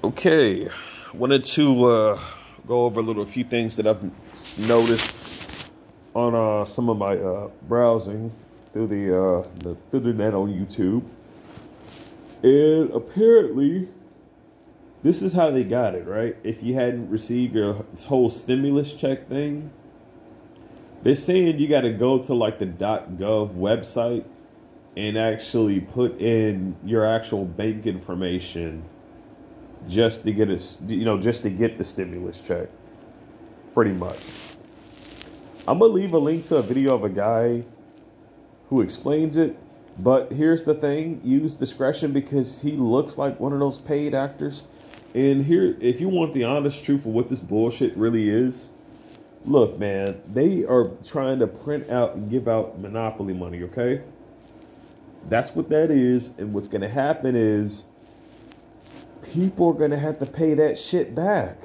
Okay, wanted to go over a few things that I've noticed on some of my browsing through the net on YouTube, and apparently this is how they got it right. If you hadn't received your this whole stimulus check thing, they're saying you got to go to like the .gov website and actually put in your actual bank information just to get just to get the stimulus check, pretty much. I'm gonna leave a link to a video of a guy who explains it, but here's the thing: use discretion, because he looks like one of those paid actors. And here, if you want the honest truth of what this bullshit really is, look, man, they are trying to print out and give out monopoly money. Okay, that's what that is, and what's gonna happen is people are going to have to pay that shit back.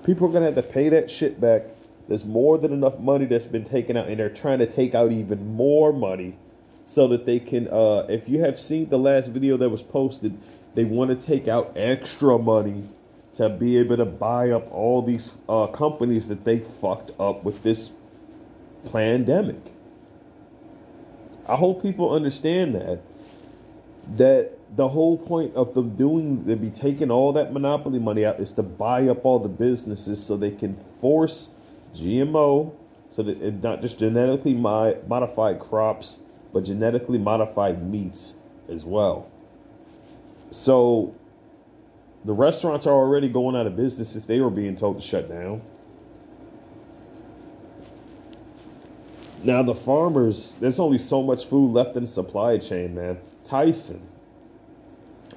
People are going to have to pay that shit back. There's more than enough money that's been taken out, and they're trying to take out even more money so that they can, if you have seen the last video that was posted, they want to take out extra money to be able to buy up all these companies that they fucked up with this pandemic. I hope people understand that the whole point of them be taking all that monopoly money out is to buy up all the businesses so they can force GMO, so that it's not just genetically modified crops, but genetically modified meats as well. So the restaurants are already going out of business since they were being told to shut down. Now the farmers, there's only so much food left in the supply chain, man. Tyson.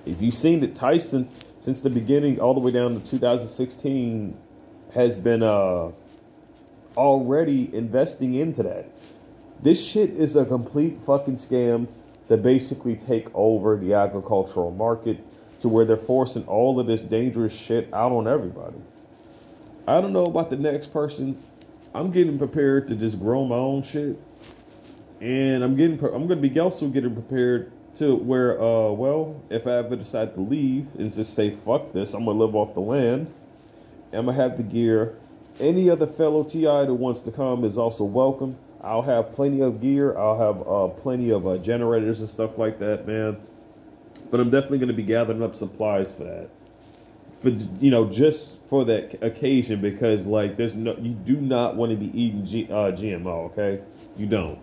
If you've seen that, Tyson, since the beginning all the way down to 2016, has been already investing into that. This shit is a complete fucking scam to basically take over the agricultural market, to where they're forcing all of this dangerous shit out on everybody. I don't know about the next person. I'm getting prepared to just grow my own shit, and I'm going to be also getting prepared to where, if I ever decide to leave and just say, fuck this, I'm going to live off the land, I'm going to have the gear. Any other fellow TI that wants to come is also welcome. I'll have plenty of gear. I'll have plenty of generators and stuff like that, man. But I'm definitely going to be gathering up supplies for that. Just for that occasion, because, like, you do not want to be eating GMO, okay? You don't.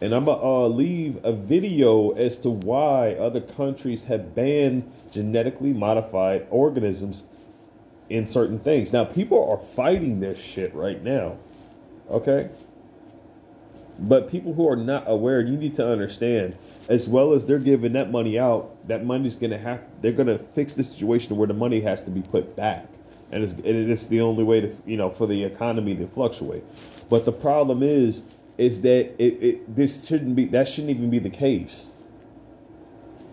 And I'm going to leave a video as to why other countries have banned genetically modified organisms in certain things. Now, people are fighting this shit right now, okay? But people who are not aware, you need to understand, as well as they're giving that money out, that money's going to they're going to fix the situation where the money has to be put back. And it's the only way to, for the economy to fluctuate. But the problem is that that shouldn't even be the case.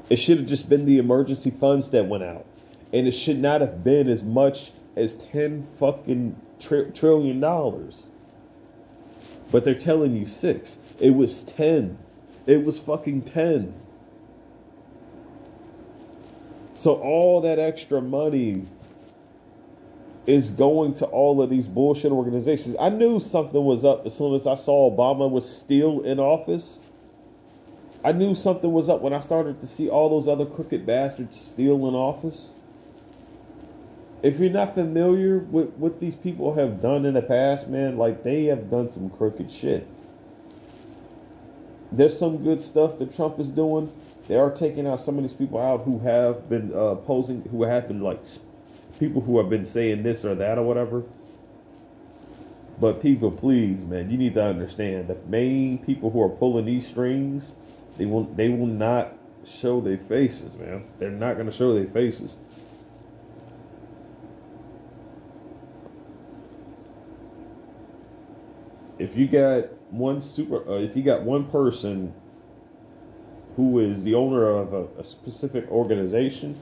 It should have just been the emergency funds that went out, and it should not have been as much as $10 fucking trillion. But they're telling you 6. It was 10. It was fucking 10. So all that extra money is going to all of these bullshit organizations. I knew something was up as soon as I saw Obama was still in office. I knew something was up when I started to see all those other crooked bastards still in office. If you're not familiar with what these people have done in the past, man, like, they have done some crooked shit. There's some good stuff that Trump is doing. They are taking out some of these people out who have been who have been like people who have been saying this or that or whatever. But people, please, man, you need to understand the main people who are pulling these strings, they will not show their faces, man. They're not going to show their faces. If you got one person who is the owner of a specific organization,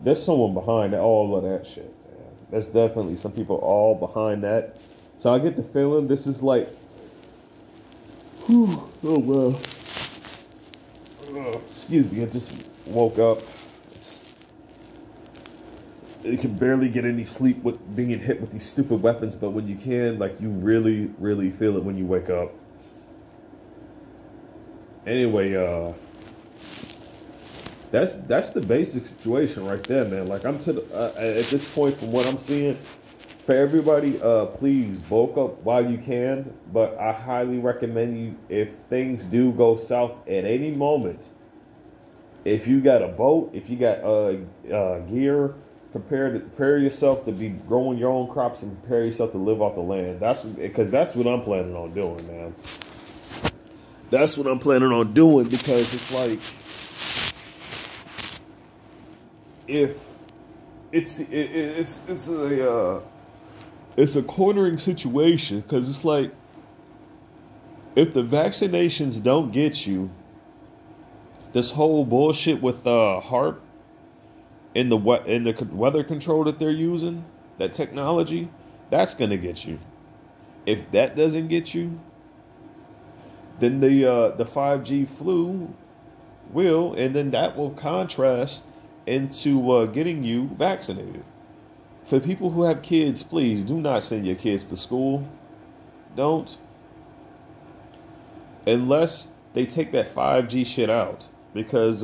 there's someone behind all of that shit, man. There's definitely some people all behind that. So I get the feeling this is like, oh well. Excuse me, I just woke up. you can barely get any sleep with being hit with these stupid weapons, but when you can, like, you really, really feel it when you wake up. Anyway, that's the basic situation right there, man. Like, I'm to the, at this point, from what I'm seeing, for everybody, please bulk up while you can. But I highly recommend you, if things do go south at any moment, if you got a boat, if you got gear, prepare yourself to be growing your own crops and prepare yourself to live off the land. That's what I'm planning on doing, man. That's what I'm planning on doing, because it's like, if it's a cornering situation, because it's like, if the vaccinations don't get you, this whole bullshit with HARP and the weather control that they're using, that technology, that's gonna get you. If that doesn't get you, then the 5G flu will, and then that will contrast into getting you vaccinated. For people who have kids, please do not send your kids to school. Don't. Unless they take that 5G shit out. Because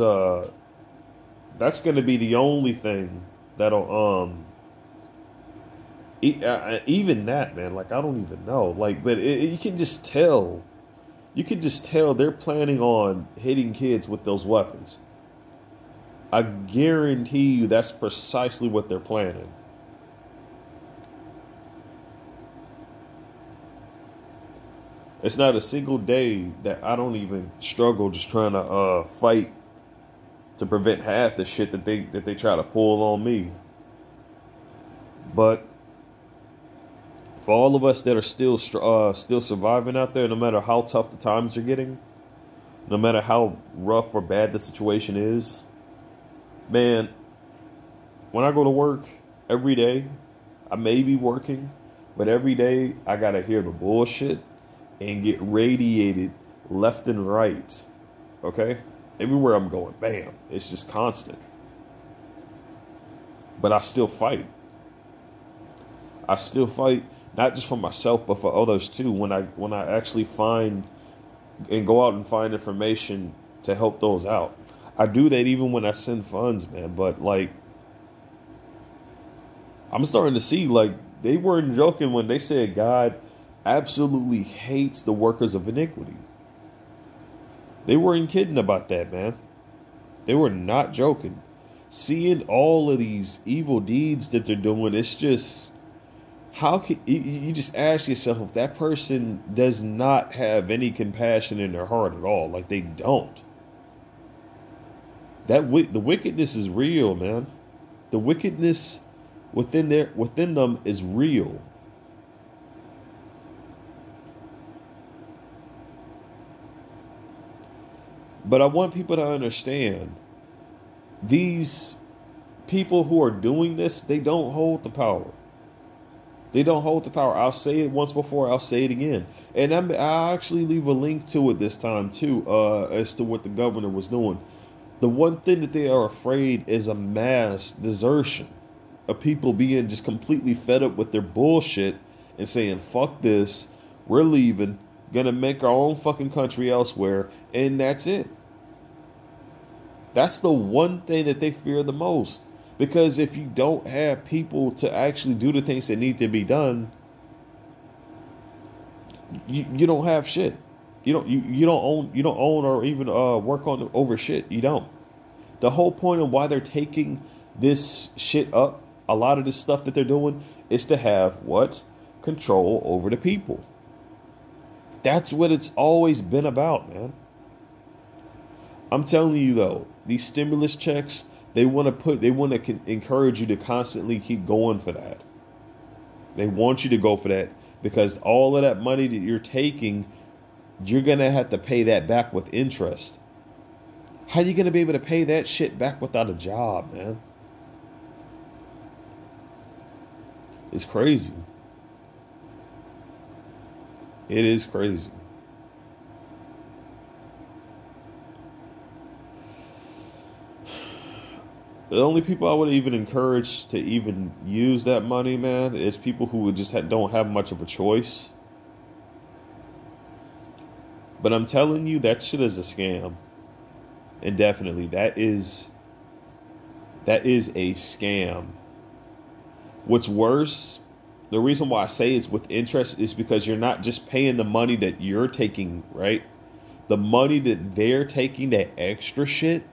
that's going to be the only thing that'll even that, man, like, I don't even know, like, but you can just tell they're planning on hitting kids with those weapons. I guarantee you that's precisely what they're planning. It's not a single day that I don't even struggle just trying to fight to prevent half the shit that they try to pull on me. But for all of us that are still surviving out there, no matter how tough the times are getting, no matter how rough or bad the situation is, man, when I go to work every day, I may be working, but every day I gotta hear the bullshit and get radiated left and right. Okay? Everywhere I'm going, bam. It's just constant. But I still fight. I still fight, not just for myself, but for others too. When I actually find and go out and find information to help those out. I do that even when I send funds, man. But, like, I'm starting to see, like, they weren't joking when they said God absolutely hates the workers of iniquity. They weren't kidding about that, man. They were not joking. Seeing all of these evil deeds that they're doing, it's just, how can you just ask yourself if that person does not have any compassion in their heart at all? Like, they don't. The wickedness is real, man. The wickedness within them is real. But I want people to understand, these people who are doing this, they don't hold the power. They don't hold the power. I'll say it once before, I'll say it again. And I'll actually leave a link to it this time too, as to what the governor was doing. The one thing that they are afraid is a mass desertion of people being just completely fed up with their bullshit and saying, fuck this, we're leaving, gonna make our own fucking country elsewhere, and that's it. That's the one thing that they fear the most. Because if you don't have people to actually do the things that need to be done, you don't have shit. You don't own or even work on over shit. You don't. The whole point of why they're taking this shit up, a lot of this stuff that they're doing, is to have what? Control over the people. That's what it's always been about, man. I'm telling you though, these stimulus checks, they want to encourage you to constantly keep going for that. They want you to go for that because all of that money that you're taking, you're going to have to pay that back with interest. How are you going to be able to pay that shit back without a job, man? It's crazy. It is crazy. The only people I would even encourage to even use that money, man, is people who would just don't have much of a choice. But I'm telling you, that shit is a scam. And definitely, that is a scam. What's worse, the reason why I say it's with interest is because you're not just paying the money that you're taking, right? The money that they're taking, that extra shit,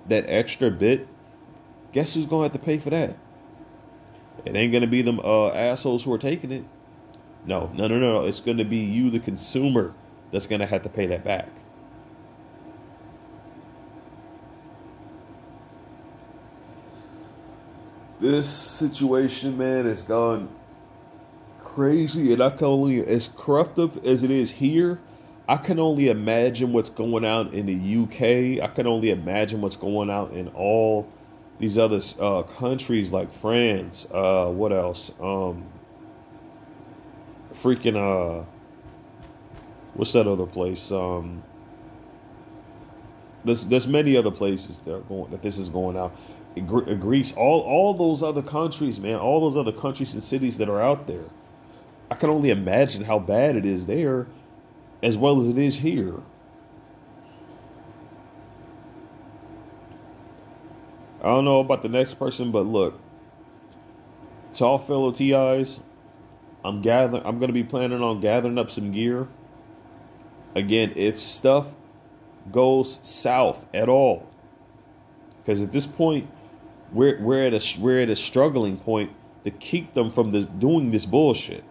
that extra bit, guess who's going to have to pay for that? It ain't going to be them assholes who are taking it. No, no, no, no. It's going to be you, the consumer, that's going to have to pay that back. This situation, man, has gone crazy, and I can only, as corruptive as it is here, I can only imagine what's going on in the UK. I can only imagine what's going on in all these other countries like France. What else? What's that other place? There's many other places that this is going out. Greece, all those other countries, man, all those other countries and cities that are out there. I can only imagine how bad it is there, as well as it is here. I don't know about the next person, but look, to all fellow TIs, I'm going to be planning on gathering up some gear. Again, if stuff goes south at all, because at this point we're at a struggling point to keep them from doing this bullshit.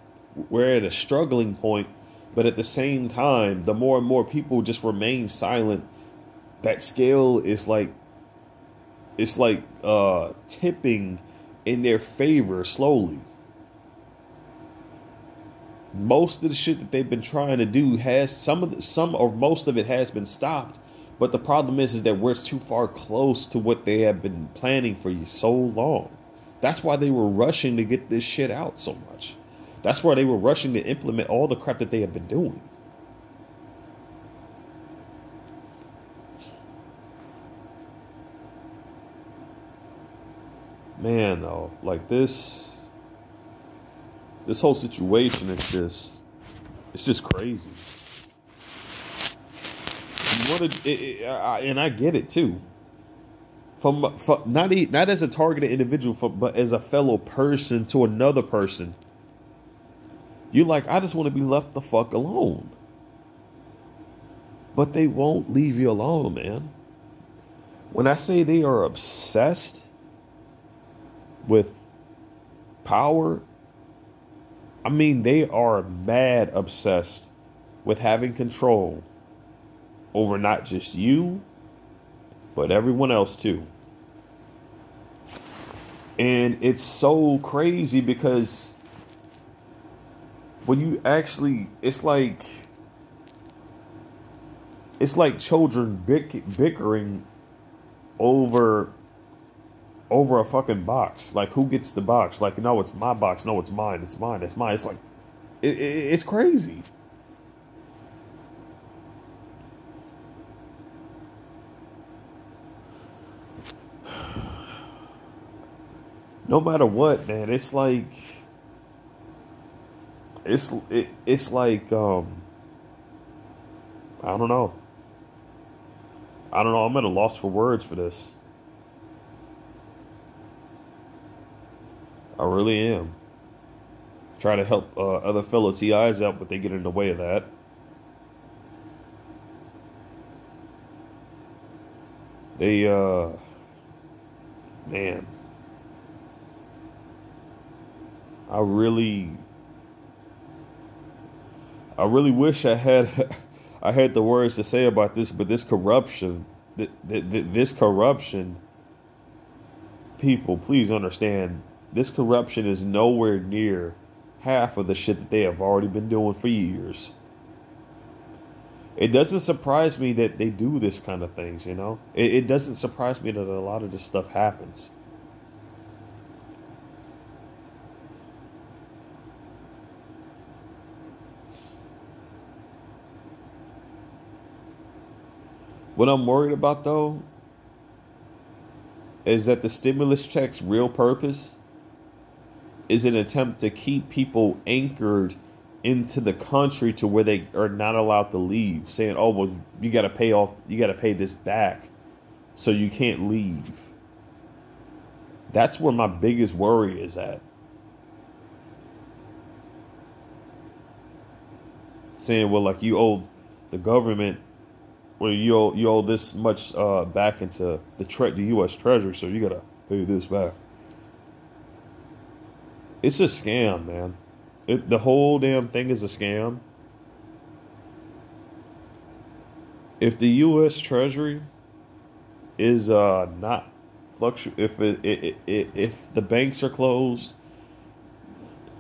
We're at a struggling point, but at the same time, the more and more people just remain silent, that scale is like tipping in their favor slowly. Most of the shit that they've been trying to do has some or most of it has been stopped. But the problem is that we're too far close to what they have been planning for so long. That's why they were rushing to get this shit out so much. That's why they were rushing to implement all the crap that they have been doing. Man, though, like this whole situation is just crazy. And I get it too. From not as a targeted individual, but as a fellow person to another person. You like, I just want to be left the fuck alone. But they won't leave you alone, man. When I say they are obsessed with power, I mean they are mad obsessed with having control over not just you, but everyone else too. And it's so crazy because when you actually, it's like children bickering over a fucking box. Like, who gets the box? Like, no, it's my box. No, it's mine. It's mine. It's mine. It's like, it's crazy. No matter what, man, it's like, it's like, I don't know. I'm at a loss for words for this. I really am. Try to help other fellow TIs out, but they get in the way of that. They, man. I really wish I had I had the words to say about this, but this corruption, people, please understand, this corruption is nowhere near half of the shit that they have already been doing for years. It doesn't surprise me that they do this kind of things, you know? It doesn't surprise me that a lot of this stuff happens. What I'm worried about, though, is that the stimulus check's real purpose is an attempt to keep people anchored into the country to where they are not allowed to leave, saying, "Oh, well, you got to pay this back, so you can't leave." That's where my biggest worry is at. Saying, "Well, like you owe the government, well, you owe this much back into the U.S. Treasury, so you got to pay this back." It's a scam, man. The whole damn thing is a scam. If the U.S. Treasury is not if the banks are closed,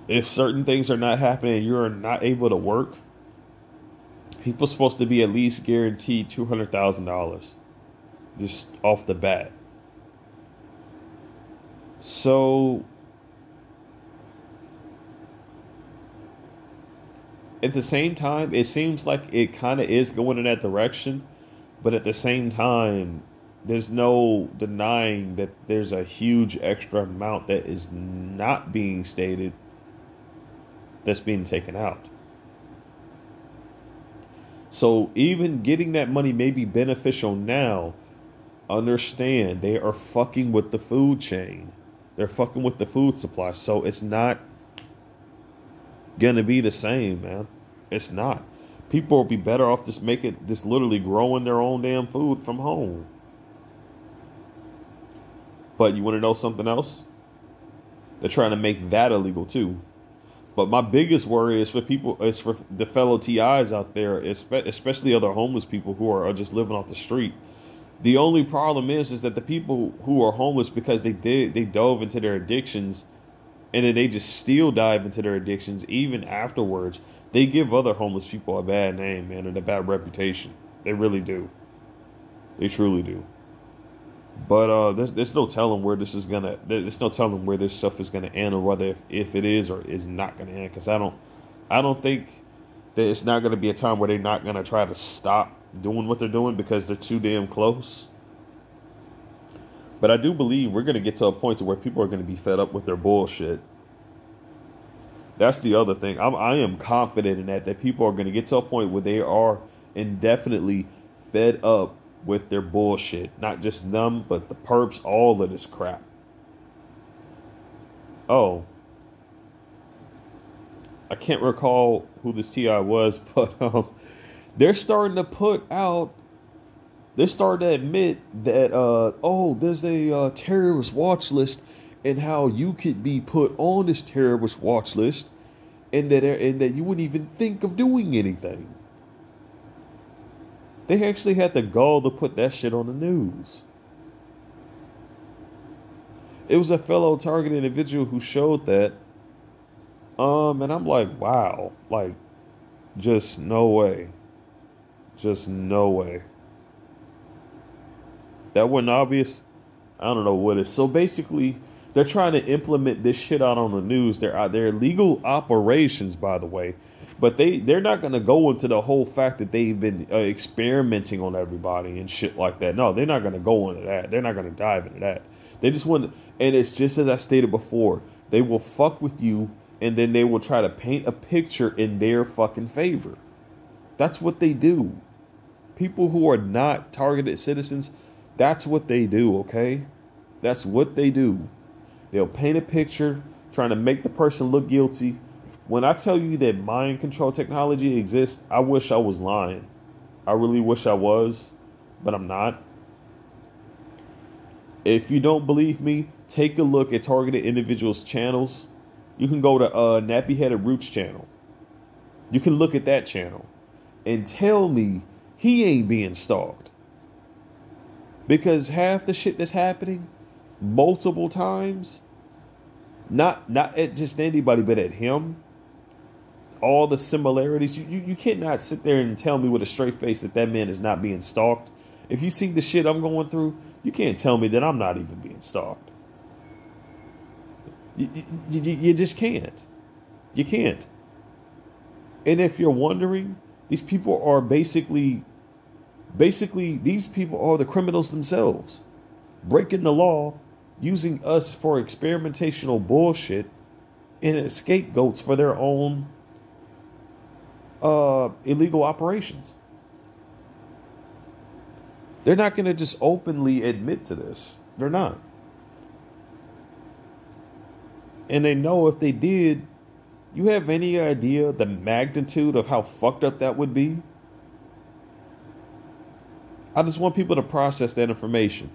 if certain things are not happening, you're not able to work. People supposed to be at least guaranteed $200,000 just off the bat. So at the same time, it seems like it kind of is going in that direction, but at the same time, there's no denying that there's a huge extra amount that is not being stated that's being taken out. So even getting that money may be beneficial now. Understand, they are fucking with the food chain. They're fucking with the food supply. So it's not gonna be the same, man. It's not. People will be better off just literally growing their own damn food from home. But you want to know something else? They're trying to make that illegal too. But my biggest worry is for the fellow TIs out there, especially other homeless people who are just living off the street. The only problem is that the people who are homeless because they dove into their addictions, and then they just still dive into their addictions even afterwards. They give other homeless people a bad name, man, and a bad reputation. They really do. They truly do. But there's no telling where this is gonna. There's no telling where this stuff is gonna end, or whether if it is or is not gonna end. Because I don't think that it's not gonna be a time where they're not gonna try to stop doing what they're doing because they're too damn close. But I do believe we're gonna get to a point to where people are gonna be fed up with their bullshit. That's the other thing. I am confident in that people are gonna get to a point where they are indefinitely fed up with their bullshit. Not just them, but the perps, all of this crap. Oh. I can't recall who this TI was, but they're starting to admit that, there's a terrorist watch list and how you could be put on this terrorist watch list and that you wouldn't even think of doing anything. They actually had the gall to put that shit on the news. It was a fellow Target individual who showed that. And I'm like, wow. Like, just no way. Just no way. That wasn't obvious. I don't know what is. So basically, they're trying to implement this shit out on the news. They're legal operations, by the way. But they're not going to go into the whole fact that they've been experimenting on everybody and shit like that. No, they're not going to go into that. They're not going to dive into that. They just want to, and it's just as I stated before, they will fuck with you and then they will try to paint a picture in their fucking favor. That's what they do. People who are not targeted citizens, that's what they do, okay? That's what they do. They'll paint a picture trying to make the person look guilty. When I tell you that mind control technology exists, I wish I was lying. I really wish I was, but I'm not. If you don't believe me, take a look at targeted individuals' channels. You can go to Nappy Headed Roots channel. You can look at that channel and tell me he ain't being stalked. Because half the shit that's happening multiple times, not at just anybody, but at him, all the similarities, you cannot sit there and tell me with a straight face that man is not being stalked. If you see the shit I'm going through, you can't tell me that I'm not even being stalked. You just can't. You can't. And if you're wondering, these people are basically these people are the criminals themselves. breaking the law, using us for experimentational bullshit, and as scapegoats for their own illegal operations. They're not going to just openly admit to this. They're not. And they know if they did, you have any idea the magnitude of how fucked up that would be? I just want people to process that information.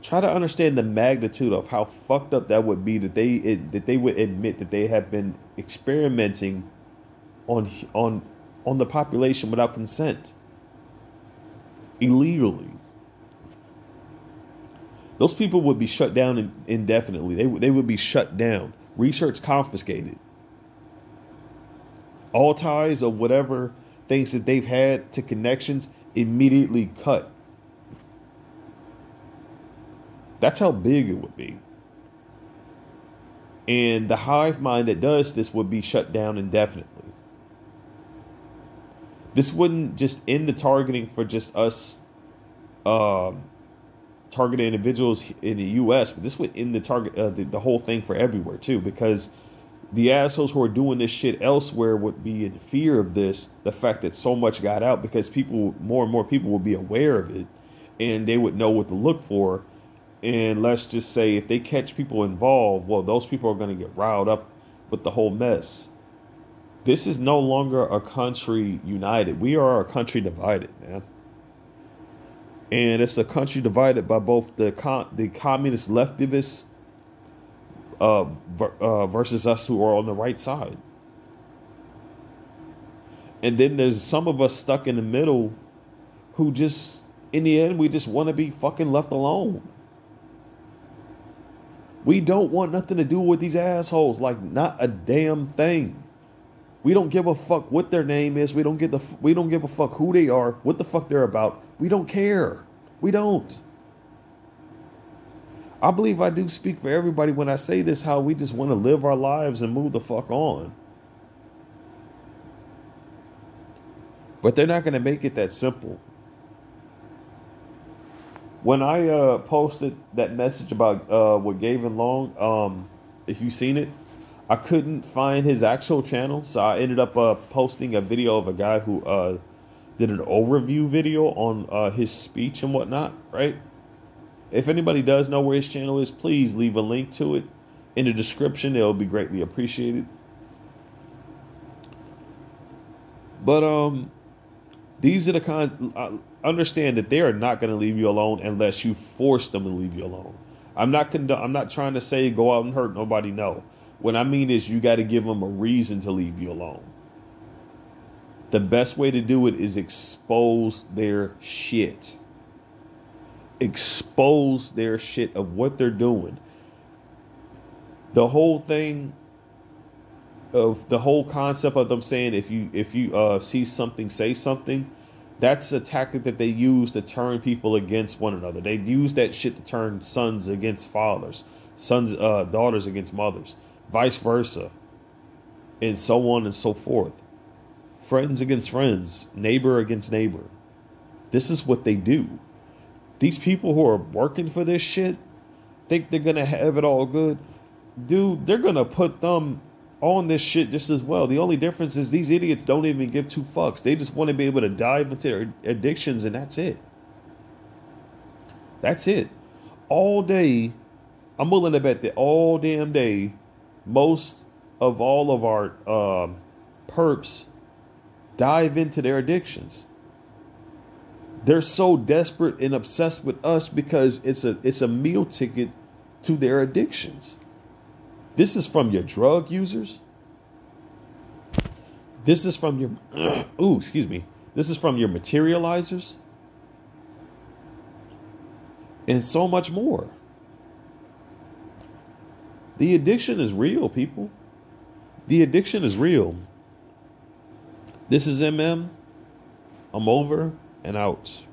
Try to understand the magnitude of how fucked up that would be that they would admit that they have been experimenting on the population without consent, illegally. Those people would be shut down indefinitely. They would be shut down. Research confiscated. All ties of whatever things that they've had to connections immediately cut. That's how big it would be. And the hive mind that does this would be shut down indefinitely. This wouldn't just end the targeting for just us targeting individuals in the U.S., but this would end the whole thing for everywhere too, because the assholes who are doing this shit elsewhere would be in fear of this, the fact that so much got out, because more and more people will be aware of it, and they would know what to look for. And let's just say if they catch people involved, well, those people are going to get riled up with the whole mess. This is no longer a country united. We are a country divided, man. And it's a country divided by both the communist leftivists versus us who are on the right side. And then there's some of us stuck in the middle who just, in the end, we just want to be fucking left alone. We don't want nothing to do with these assholes, like not a damn thing. We don't give a fuck what their name is. We don't give a fuck who they are, what the fuck they're about. We don't care. We don't. I believe I do speak for everybody when I say this, how we just want to live our lives and move the fuck on. But they're not going to make it that simple. When I posted that message about with Gavin Long, if you've seen it, I couldn't find his actual channel, so I ended up posting a video of a guy who did an overview video on his speech and whatnot, right? If anybody does know where his channel is, please leave a link to it in the description. It'll be greatly appreciated. But these are the kinds. Understand that they are not going to leave you alone unless you force them to leave you alone. I'm not trying to say go out and hurt nobody. No. What I mean is you got to give them a reason to leave you alone. The best way to do it is expose their shit. Expose their shit of what they're doing. The whole thing of the whole concept of them saying if you see something, say something. That's a tactic that they use to turn people against one another. They use that shit to turn sons against fathers, daughters against mothers, vice versa, and so on and so forth. Friends against friends, neighbor against neighbor. This is what they do. These people who are working for this shit think they're going to have it all good. Dude, they're going to put them on this shit just as well. The only difference is these idiots don't even give two fucks. They just want to be able to dive into their addictions, and that's it. That's it. All day, I'm willing to bet that all damn day, most of all of our perps dive into their addictions. They're so desperate and obsessed with us because it's a meal ticket to their addictions. This is from your drug users. This is from your This is from your materializers. And so much more. The addiction is real, people. The addiction is real. This is MM. I'm over and out.